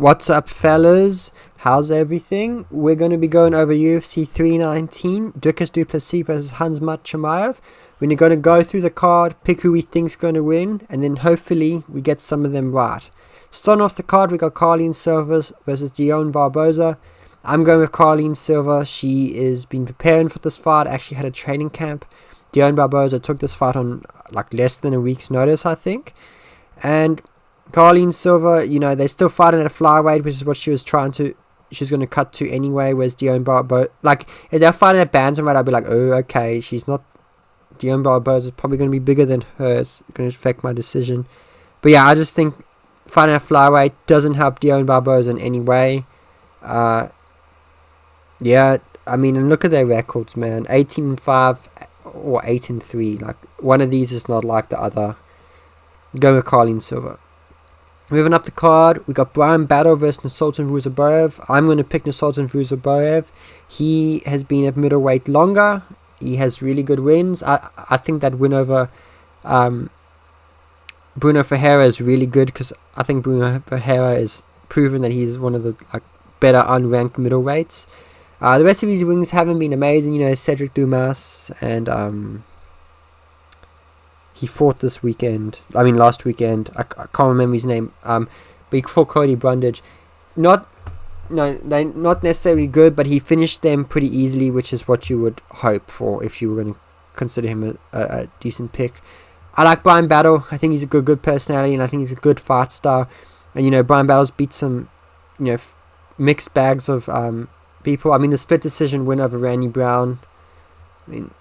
What's up, fellas? How's everything? We're going to be going over UFC 319, Dricus du Plessis vs Chimaev. We're going to go through the card, pick who we think's going to win, and then hopefully we get some of them right. Starting off the card, we got Carlene Silva versus Dione Barboza. I'm going with Carlene Silva. She has been preparing for this fight, actually had a training camp. Dione Barboza took this fight on like less than a week's notice, I think. And Carlene Silva, they're still fighting at a flyweight, which is what she was going to cut to anyway, whereas Dione Barboza, if they're fighting at bantamweight, I'd be like, oh, okay, Dione Barboza is probably going to be bigger than her, it's going to affect my decision. But yeah, I just think fighting at flyweight doesn't help Dione Barboza in any way. And look at their records, man, 18-5 or 8-3, one of these is not like the other. Going with Carlene Silva. Moving up the card, we got Bryan Battle versus Nursultan Ruziboev. I'm going to pick Nursultan Ruziboev. He has been at middleweight longer. He has really good wins. I think that win over Bruno Ferreira is really good because I think Bruno Ferreira is proven that he's one of the better unranked middleweights. The rest of his wins haven't been amazing. Cedric Dumas and he fought last weekend. I can't remember his name. But he fought Cody Brundage. They're not necessarily good, but he finished them pretty easily, which is what you would hope for if you were going to consider him a decent pick. I like Bryan Battle. I think he's a good personality, and I think he's a good fight star. And Bryan Battle's beat some, mixed bags of people. The split decision win over Randy Brown.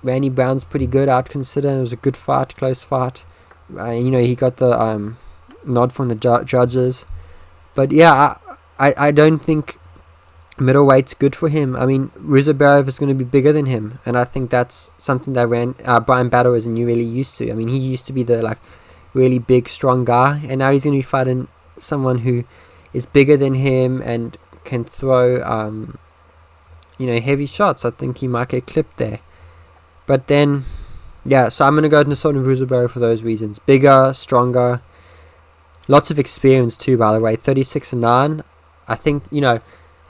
Randy Brown's pretty good, I'd consider. It was a good fight, close fight. He got the nod from the judges. But yeah, I don't think middleweight's good for him. Ruziboev is going to be bigger than him, and I think that's something that Bryan Battle isn't really used to. he used to be the really big, strong guy, and now he's going to be fighting someone who is bigger than him and can throw heavy shots. I think he might get clipped there. But then, so I'm going to go to Nursultan Ruziboev for those reasons. Bigger, stronger, lots of experience too, by the way. 36-9. I think, I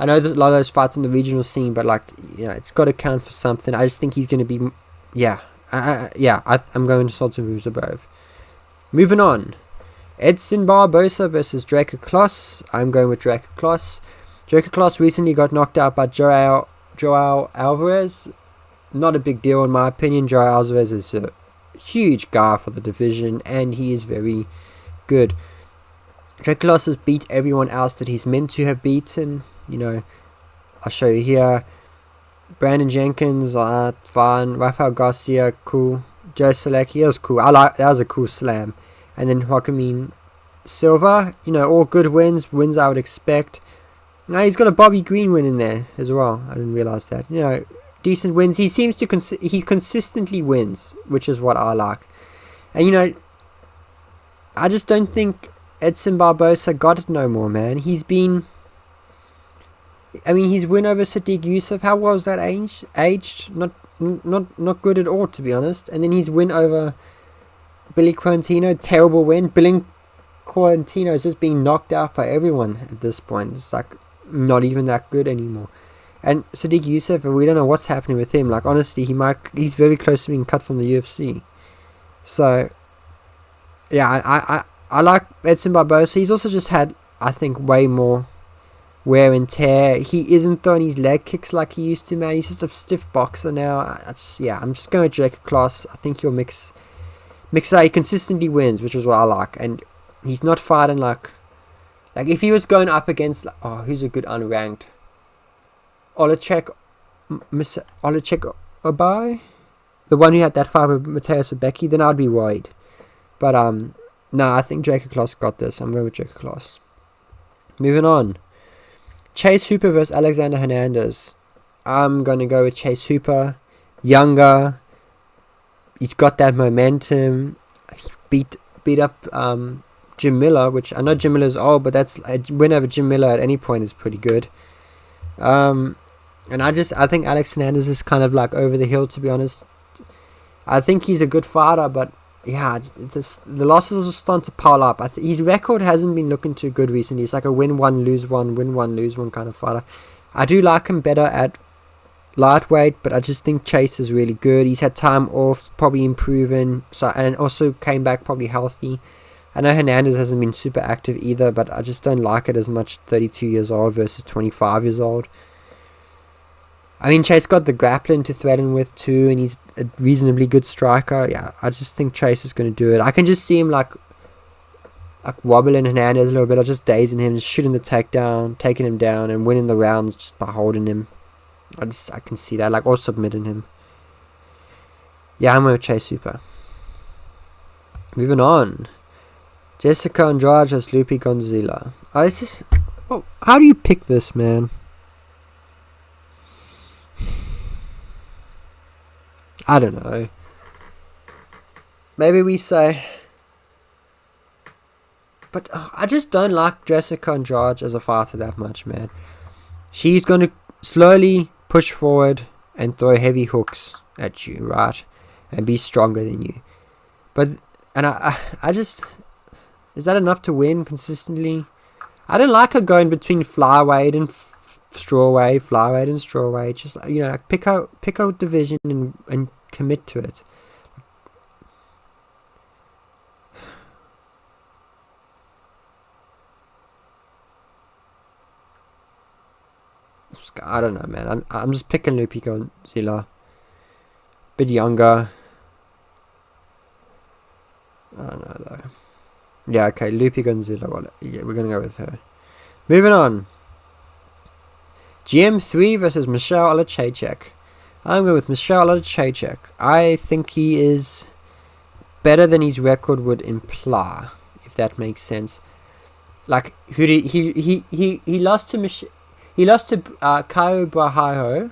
know that a lot of those fights in the regional scene, but it's got to count for something. I just think he's going to be, I'm going to Nursultan Ruziboev. Moving on. Edson Barbosa versus Draco Kloss. I'm going with Draco Kloss. Draco Kloss recently got knocked out by Joao Alvarez. Not a big deal in my opinion. Joao Alvarez is a huge guy for the division, and he is very good. Draco Kloss has beat everyone else that he's meant to have beaten. I'll show you here. Brandon Jenkins, fine. Rafael Garcia, cool. Joe Selecki, was cool. That was a cool slam. And then Joaquin Silva, all good wins I would expect. Now he's got a Bobby Green win in there as well. I didn't realize that. Decent wins. He seems to he consistently wins, which is what I like. And I just don't think Edson Barbosa got it no more, man. His win over Sadiq Youssef, how was that aged? Not good at all, to be honest. And then his win over Billy Quarantino, terrible win. Billy Quarantino is just being knocked out by everyone at this point. It's not even that good anymore. And Sadiq Youssef, we don't know what's happening with him. Honestly, he's very close to being cut from the UFC. So, yeah, I like Edson Barbosa. He's also just had, I think, way more wear and tear. He isn't throwing his leg kicks like he used to, man. He's just a stiff boxer now. I'm just going with Draco Kloss. I think he'll mix out. He consistently wins, which is what I like. And he's not fighting if he was going up against, who's a good unranked? Olechek Obai, the one who had that fight with Mateus Rebecki, then I'd be worried. But I think Draco Kloss got this. I'm going with Draco Kloss. Moving on. Chase Hooper versus Alexander Hernandez. I'm going to go with Chase Hooper. Younger. He's got that momentum. He beat up Jim Miller, which I know Jim Miller's old, but that's a win over Jim Miller at any point is pretty good. And I think Alex Hernandez is kind of over the hill, to be honest. I think he's a good fighter, but yeah, the losses are starting to pile up. His record hasn't been looking too good recently. It's like a win one, lose one, win one, lose one kind of fighter. I do like him better at lightweight, but I just think Chase is really good. He's had time off, probably improving, and also came back probably healthy. I know Hernandez hasn't been super active either, but I just don't like it as much 32 years old versus 25 years old. I mean, Chase got the grappling to threaten with too, and he's a reasonably good striker. Yeah, I just think Chase is going to do it. I can just see him like wobbling Hernandez a little bit, or just dazing him, just shooting the takedown, taking him down, and winning the rounds just by holding him. I can see that, like, or submitting him. Yeah, I'm going to Chase Super. Moving on. Jessica Andrade versus Lupi Gonzila. How do you pick this, man? I don't know. Maybe we say... But I just don't like Jessica Andrade as a fighter that much, man. She's going to slowly push forward and throw heavy hooks at you, right? And be stronger than you. I just... Is that enough to win consistently? I don't like her going between flyweight and strawweight, flyweight and strawweight. Just, like, pick out division and commit to it. I don't know, man. I'm just picking Lupi Gonzila. Bit younger. I don't know though. Yeah, okay, Lupi Gonzila. Well, yeah, we're gonna go with her. Moving on. GM3 versus Michelle Olachaychek. I'm going with Michelle Olachaychek. I think he is better than his record would imply, if that makes sense. Like, who did he lost to He lost to Caio Borralho,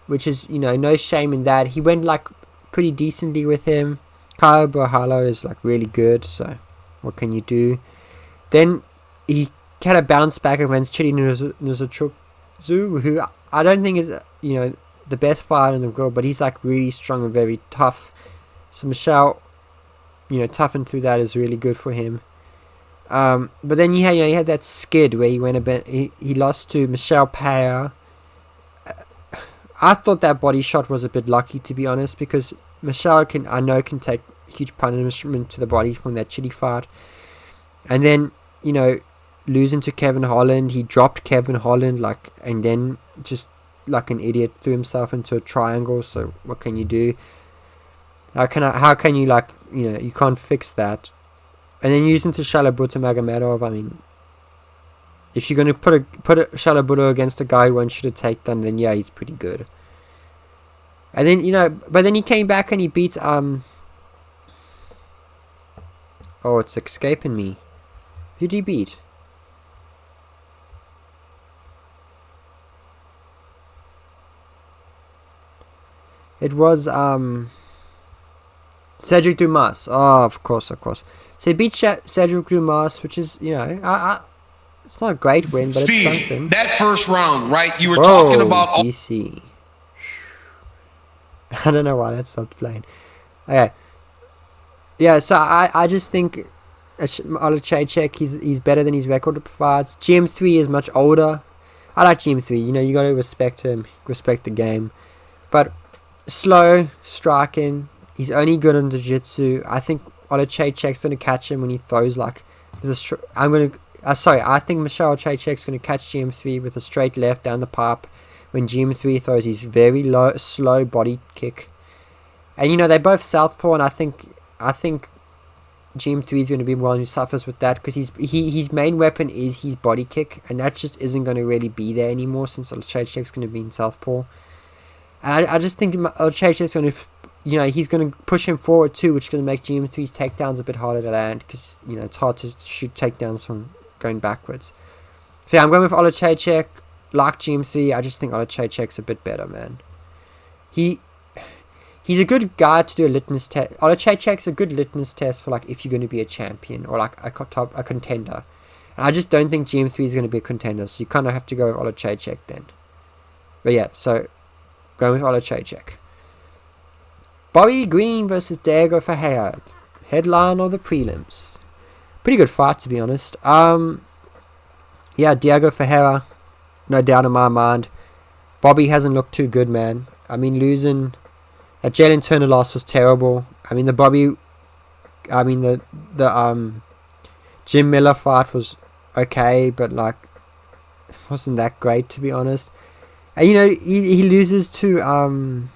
which is, no shame in that. He went, like, pretty decently with him. Caio Borralho is, like, really good, so what can you do? Then he had a bounce back against Chidi Nuzachukwu, who I don't think is, the best fighter in the world, but he's, like, really strong and very tough. So Michelle, toughened through that is really good for him. But then he had that skid where he went a bit. He lost to Michelle Paya. I thought that body shot was a bit lucky, to be honest, because Michelle can take huge punishment to the body from that Chidi fight. And then losing to Kevin Holland, he dropped Kevin Holland and then just like an idiot threw himself into a triangle. So what can you do? How can you you can't fix that. And then using to Shalabuta Magomedov, I mean, if you're going to put a Shalabuta against a guy who won't shoot a takedown, then yeah, he's pretty good. And then, but then he came back and he beat, oh, it's escaping me. Who did he beat? It was, Cedric Dumas. Oh, of course. So he beat Cedric Dumas, which is, it's not a great win, but Steve, it's something. That first round, right? You were talking about... DC. I don't know why that's not playing. Okay. Yeah, so I just think Olachaychek, he's better than his record provides. GM3 is much older. I like GM3. You got to respect him, respect the game. But slow, striking. He's only good in jiu-jitsu. I think Olachaychek's going to catch him when he throws I think Michelle Olachaychek's going to catch GM3 with a straight left down the pipe when GM3 throws his very low, slow body kick. And they're both southpaw, and I think GM3 is going to be one who suffers with that because his main weapon is his body kick, and that just isn't going to really be there anymore since Olachaychek's going to be in southpaw. And I just think Olachaychek's going to... he's going to push him forward too, which is going to make GM3's takedowns a bit harder to land because, it's hard to shoot takedowns from going backwards. So yeah, I'm going with Olachaychek. Like GM3, I just think Olachaychek's a bit better, man. He's a good guy to do a litmus test. Olachaychek's a good litmus test for if you're going to be a champion or a contender. And I just don't think GM3 is going to be a contender, so you kind of have to go with Olachaychek then. But yeah, so going with Olachaychek. Bobby Green versus Diego Ferreira. Headline of the prelims. Pretty good fight, to be honest. Yeah, Diego Ferreira, no doubt in my mind. Bobby hasn't looked too good, man. I mean, losing that Jalen Turner loss was terrible. I mean, the Jim Miller fight was okay, but like, it wasn't that great, to be honest. And, you know, he loses to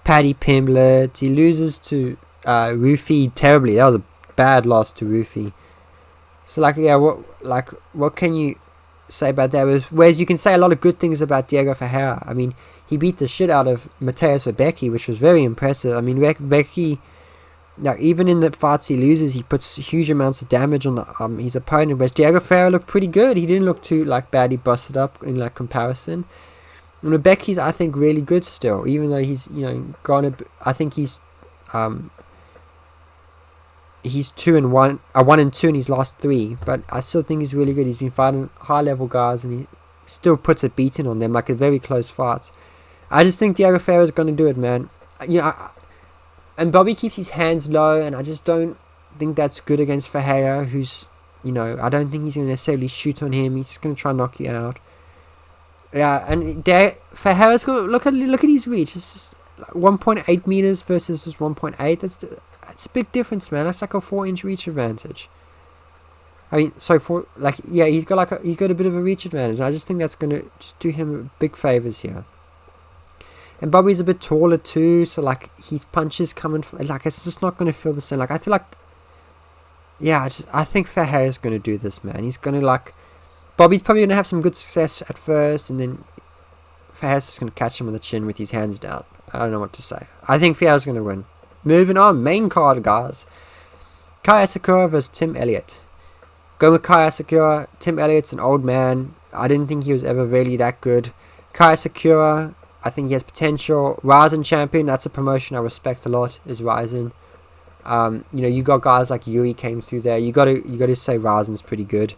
Paddy Pimblett. He loses to Rufi terribly. That was a bad loss to Rufi. So like, yeah, what can you say about that? Whereas you can say a lot of good things about Diego Ferreira. I mean, he beat the shit out of Mateus Rebecki, which was very impressive. I mean, Rebecki, now even in the fights he loses, he puts huge amounts of damage on his opponent. Whereas Diego Ferreira looked pretty good. He didn't look too like badly busted up in like comparison. And Rebecki's, I think, really good still, even though he's, you know, I think he's 1-2 in his last 3, but I still think he's really good. He's been fighting high level guys and he still puts a beating on them, like a very close fight. I just think Diego Ferreira is going to do it, man. You know, and Bobby keeps his hands low, and I just don't think that's good against Ferreira, who's, you know, I don't think he's going to necessarily shoot on him. He's just going to try and knock you out. Yeah, and Ferreira's got look at his reach. It's just like 1.8 meters versus just 1.8. That's a big difference, man. That's like a 4-inch reach advantage. I mean, so he's got a bit of a reach advantage. I just think that's gonna just do him big favors here. And Bobby's a bit taller too, so like his punches coming like it's just not gonna feel the same. Like I feel like, yeah, I think Ferreira's gonna do this, man. He's gonna like. Bobby's probably going to have some good success at first, and then Ferreira's just going to catch him on the chin with his hands down. I don't know what to say. I think Ferreira's going to win. Moving on, main card, guys. Kai Asakura versus Tim Elliott. Go with Kai Asakura. Tim Elliott's an old man. I didn't think he was ever really that good. Kai Asakura, I think he has potential. Ryzen champion, that's a promotion I respect a lot, is Ryzen. You know, you got guys like Yuri came through there. You got to say Ryzen's pretty good.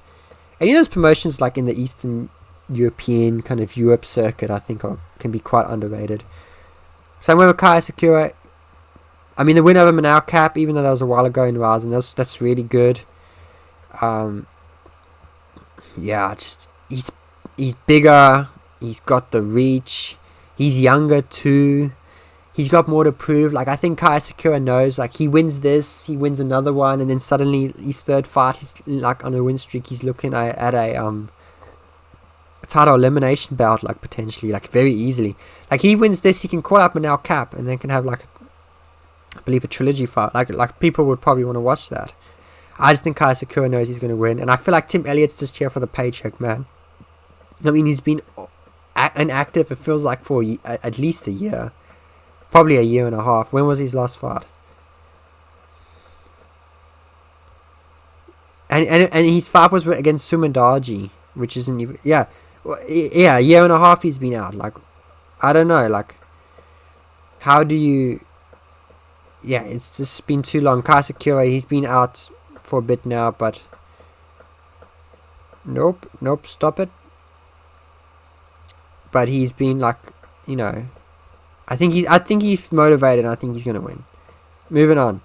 Any of those promotions, like in the Eastern European kind of Europe circuit, I think can be quite underrated. So I'm going with Kai Asakura. I mean, the win over Manao Cap, even though that was a while ago in Ryzen, that's really good. Yeah, just he's bigger. He's got the reach. He's younger too. He's got more to prove. Like, I think Kai Asakura knows, like, he wins this, he wins another one, and then suddenly his third fight, he's like on a win streak. He's looking at a title elimination bout, like, potentially, like, very easily. Like, he wins this, he can call up Manao Cap, and then can have, like, I believe a trilogy fight. Like people would probably want to watch that. I just think Kai Asakura knows he's going to win, and I feel like Tim Elliott's just here for the paycheck, man. I mean, he's been inactive, it feels like, for at least a year. Probably a year and a half. When was his last fight? And his fight was against Sumandaji, which isn't even... Yeah, a year and a half he's been out. Like, I don't know, like... How do you... Yeah, it's just been too long. Kai Asakura, he's been out for a bit now, but... Nope, stop it. But he's been, like, you know... I think he's motivated, and I think he's going to win. Moving on.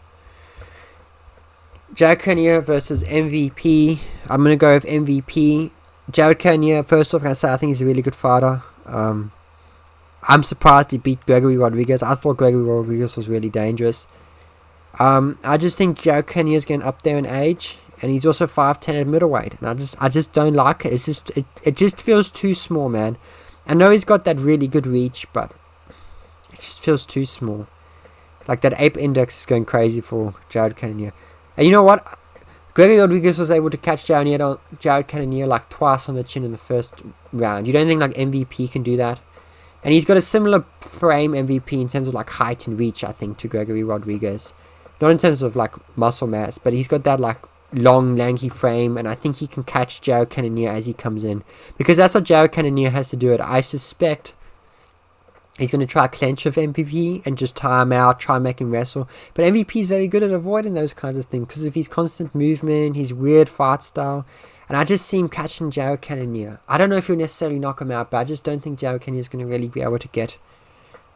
Jared Cannonier versus MVP. I'm going to go with MVP. Jared Cannonier, first off, I say I think he's a really good fighter. I'm surprised he beat Gregory Rodriguez. I thought Gregory Rodriguez was really dangerous. I just think Jared Cannonier is getting up there in age, and he's also 5'10" at middleweight, and I just don't like it. It just feels too small, man. I know he's got that really good reach, but it just feels too small. Like, that ape index is going crazy for Jared Cannonier. And you know what? Gregory Rodriguez was able to catch Jared Cannonier like twice on the chin in the first round. You don't think like MVP can do that? And he's got a similar frame MVP in terms of like height and reach, I think, to Gregory Rodriguez. Not in terms of like muscle mass, but he's got that like long, lanky frame, and I think he can catch Jared Cannonier as he comes in. Because that's what Jared Cannonier has to do it. I suspect he's going to try clench with MVP and just tire him out, try and make him wrestle. But MVP is very good at avoiding those kinds of things because of his constant movement, his weird fight style. And I just see him catching Jared Cannonier. I don't know if he'll necessarily knock him out, but I just don't think Jared Cannonier is going to really be able to get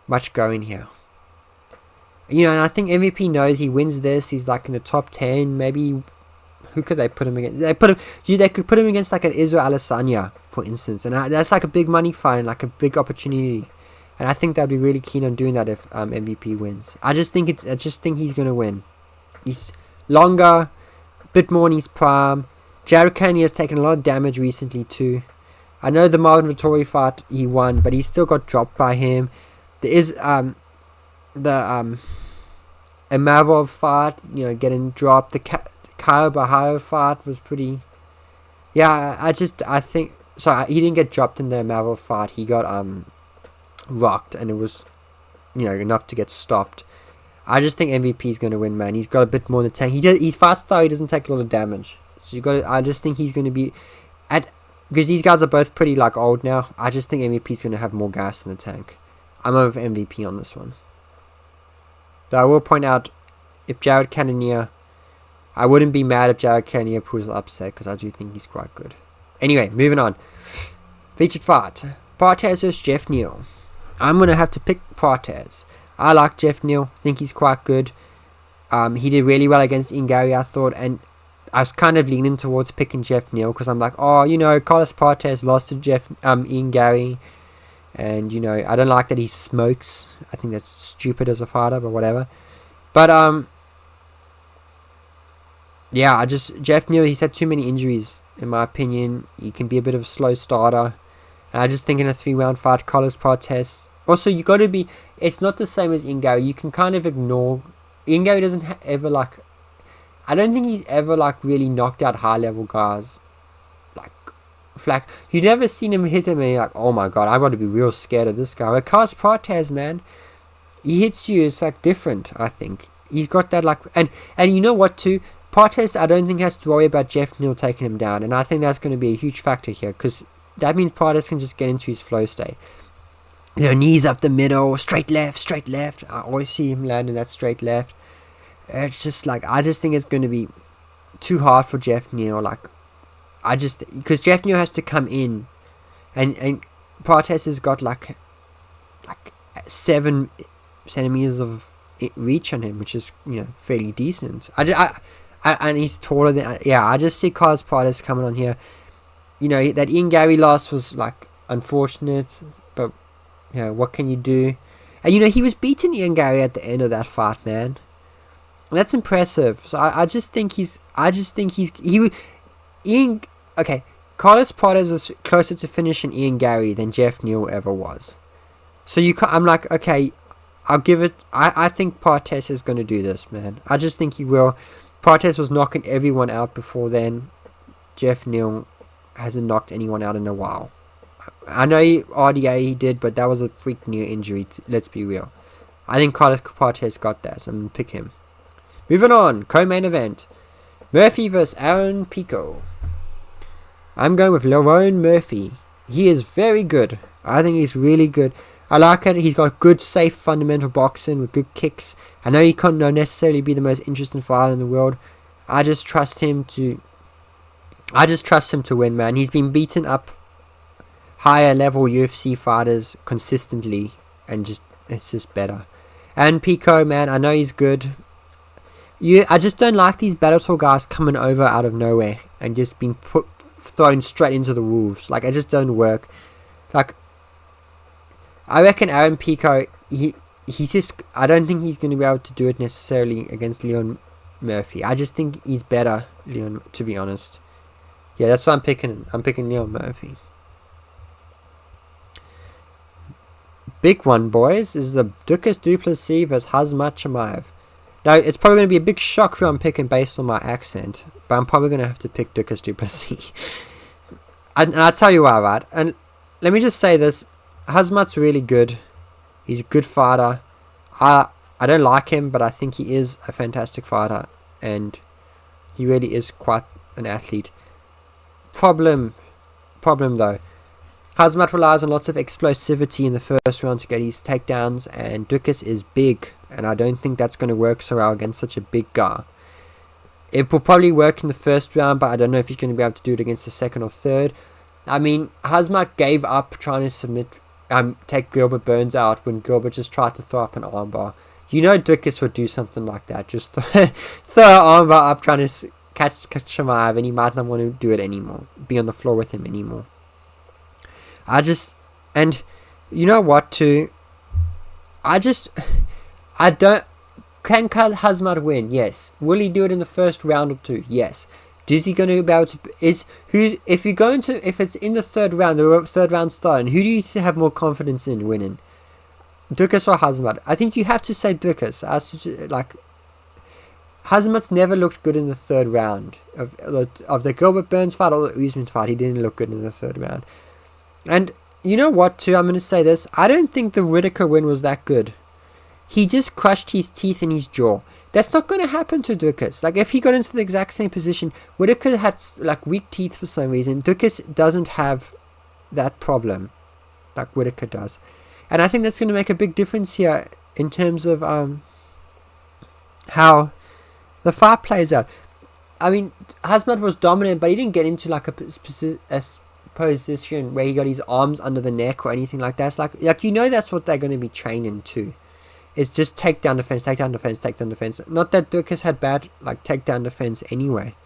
much going here. You know, and I think MVP knows he wins this. He's like in the top 10. Maybe, who could they put him against? They could put him against like an Israel Adesanya, for instance. And that's like a big money fight, like a big opportunity. And I think they'd be really keen on doing that if MVP wins. I just think he's going to win. He's longer, a bit more in his prime. Jared Cannonier has taken a lot of damage recently too. I know the Marvin Vettori fight he won, but he still got dropped by him. There is the Imavov fight, you know, getting dropped. The Kyle Bahio fight was pretty. Yeah, I think. Sorry, he didn't get dropped in the Imavov fight. He got rocked, and it was, you know, enough to get stopped. I just think MVP is going to win, man. He's got a bit more in the tank. He's fast style. He doesn't take a lot of damage. So I just think he's going to be because these guys are both pretty like old now. I just think MVP is going to have more gas in the tank. I'm over MVP on this one. Though I will point out, if Jared Cannonier, I wouldn't be mad if Jared Cannonier pulls upset because I do think he's quite good. Anyway, moving on. Featured fight: Partez vs Jeff Neal. I'm going to have to pick Partez. I like Jeff Neal. Think he's quite good. He did really well against Ian Gary, I thought, and I was kind of leaning towards picking Jeff Neal because I'm like, oh, you know, Carlos Partez lost to Ian Gary, and you know, I don't like that he smokes. I think that's stupid as a fighter, but whatever. But yeah, Jeff Neal, he's had too many injuries in my opinion. He can be a bit of a slow starter, and I just think in a 3-round fight, Carlos Partez. Also, you got to be. It's not the same as Ian Gary. You can kind of ignore. Ian Gary doesn't ever like. I don't think he's ever like really knocked out high level guys. Like Flack. You never seen him hit him and you're like, oh my god, I got to be real scared of this guy. But Carlos Partez, man, he hits you. It's like different. I think he's got that like, and you know what too. Partez, I don't think has to worry about Jeff Neal taking him down, and I think that's going to be a huge factor here because that means Partez can just get into his flow state. You know, knees up the middle, straight left. I always see him landing that straight left. It's just like, I just think it's going to be too hard for Jeff Neal. Like, because Jeff Neal has to come in, and Partez has got like 7 centimeters of reach on him, which is, you know, fairly decent. And he's taller than, I just see Carlos Partez coming on here. You know, that Ian Gary loss was like unfortunate, but you know, what can you do? And you know, he was beating Ian Gary at the end of that fight, man. And that's impressive. So I just think Ian. Okay, Carlos Partez was closer to finishing Ian Gary than Jeff Neal ever was. So I'm like, okay, I'll give it. I think Partez is going to do this, man. I just think he will. Partez was knocking everyone out before then. Jeff Neal hasn't knocked anyone out in a while. I know RDA he did, but that was a freak near injury. Let's be real. I think Carlos Partez got that, so I'm going to pick him. Moving on, co-main event. Murphy vs Aaron Pico. I'm going with Lerone Murphy. He is very good. I think he's really good. I like it. He's got good, safe, fundamental boxing with good kicks. I know he can't necessarily be the most interesting fighter in the world. I just trust him to win, man. He's been beaten up higher level UFC fighters consistently, and it's just better. And Pico, man, I know he's good. I just don't like these Bellator guys coming over out of nowhere and just being thrown straight into the wolves. Like, it just don't work. Like, I reckon Aaron Pico, he's just, I don't think he's going to be able to do it necessarily against Leon Murphy. I just think he's better, Leon, to be honest. Yeah, that's what I'm picking. I'm picking Leon Murphy. Big one, boys, is the Dukas du Plessis vs Khamzat Chimaev. Now, it's probably going to be a big shock who I'm picking based on my accent, but I'm probably going to have to pick Dukas du Plessis. And I'll tell you why, right? And let me just say this. Khamzat's really good. He's a good fighter. I don't like him, but I think he is a fantastic fighter, and he really is quite an athlete. Problem though. Khamzat relies on lots of explosivity in the first round to get his takedowns, and Dukas is big, and I don't think that's going to work so well against such a big guy. It will probably work in the first round, but I don't know if he's going to be able to do it against the second or third. I mean, Khamzat gave up trying to take Gilbert Burns out when Gilbert just tried to throw up an armbar. You know Dukas would do something like that. Just throw an armbar up trying to catch Chimaev, and he might not want to do it anymore. Be on the floor with him anymore. And you know what too? I don't... Can Khamzat win? Yes. Will he do it in the first round or two? Yes. Is he going to be able to... If it's in the third round, the third round starting, who do you have more confidence in winning? Dukas or Khamzat? I think you have to say Dukas. Khamzat's never looked good in the third round. Of the Gilbert Burns fight or the Usman fight, he didn't look good in the third round. And you know what too? I'm going to say this. I don't think the Whittaker win was that good. He just crushed his teeth in his jaw. That's not going to happen to Dukas. Like, if he got into the exact same position, Whittaker had, like, weak teeth for some reason. Dukas doesn't have that problem like Whittaker does. And I think that's going to make a big difference here in terms of how the fight plays out. I mean, Khamzat was dominant, but he didn't get into, like, a position where he got his arms under the neck or anything like that. It's like that's what they're going to be training to. It's just takedown defense, takedown defense, takedown defense. Not that Dukas had bad takedown defense anyway.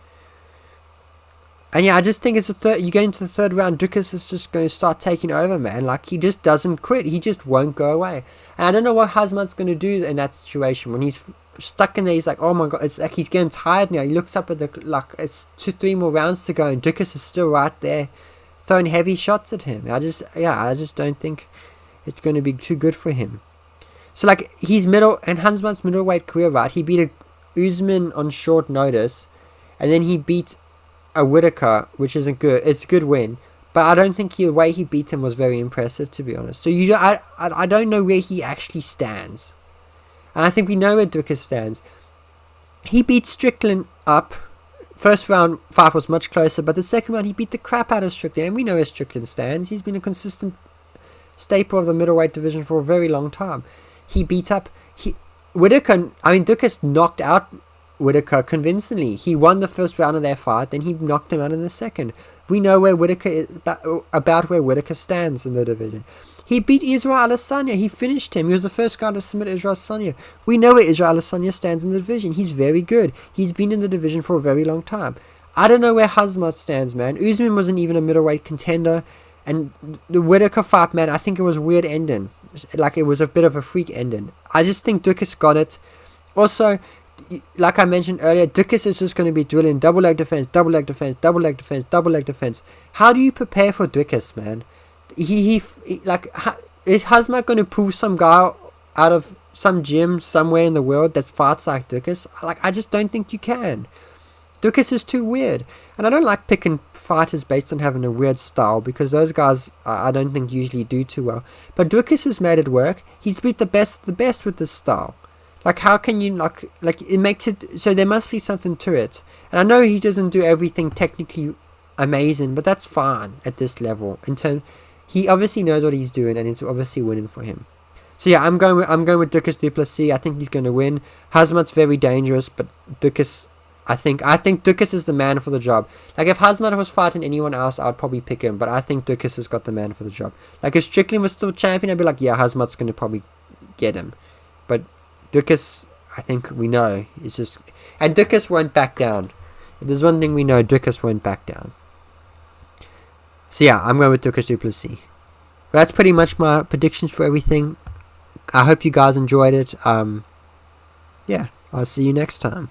And yeah, I just think you get into the third round, Dukas is just going to start taking over, man. Like, he just doesn't quit. He just won't go away. And I don't know what Khamzat's going to do in that situation. When he's stuck in there, he's like, oh my god, it's like he's getting tired now. He looks up at it's 2-3 more rounds to go, and Dukas is still right there, throwing heavy shots at him. I just don't think it's going to be too good for him. So, like, Khamzat's middleweight career, right? He beat a Usman on short notice, and then he beat a Whittaker, which isn't good. It's a good win, but I don't think the way he beat him was very impressive, to be honest. So I don't know where he actually stands, and I think we know where Dukas stands. He beat Strickland up. First round fight was much closer, but the second round he beat the crap out of Strickland, and we know where Strickland stands. He's been a consistent staple of the middleweight division for a very long time. He beat up Whittaker. I mean, Dukas knocked out Whittaker convincingly. He won the first round of their fight, then he knocked him out in the second. We know where Whittaker is, about where Whittaker stands in the division. He beat Israel Adesanya. He finished him. He was the first guy to submit Israel Adesanya. We know where Israel Adesanya stands in the division. He's very good. He's been in the division for a very long time. I don't know where Khamzat stands, man. Usman wasn't even a middleweight contender. And the Whittaker fight, man, I think it was a weird ending. Like, it was a bit of a freak ending. I just think Dukas got it. Also, like I mentioned earlier, Dukas is just going to be drilling double leg defense, double leg defense, double leg defense, double leg defense. How do you prepare for Dukas, man? Is Khamzat going to pull some guy out of some gym somewhere in the world that fights like Dukas? I just don't think you can. Dukas is too weird. And I don't like picking fighters based on having a weird style, because those guys I don't think usually do too well. But Dukas has made it work. He's beat the best with this style. Like, how can you it makes it so there must be something to it. And I know he doesn't do everything technically amazing, but that's fine at this level. He obviously knows what he's doing, and it's obviously winning for him. So yeah, I'm going with Dukas du Plessis. I think he's going to win. Khamzat's very dangerous, but Dukas, I think Dukas is the man for the job. Like, if Khamzat was fighting anyone else, I'd probably pick him, but I think Dukas has got the man for the job. Like, if Strickland was still champion, I'd be like, yeah, Khamzat's going to probably get him. But Dukas, I think we know, is just... And Dukas won't back down. If there's one thing we know, Dukas won't back down. So yeah, I'm going with Dukas du Plessis. That's pretty much my predictions for everything. I hope you guys enjoyed it. Yeah, I'll see you next time.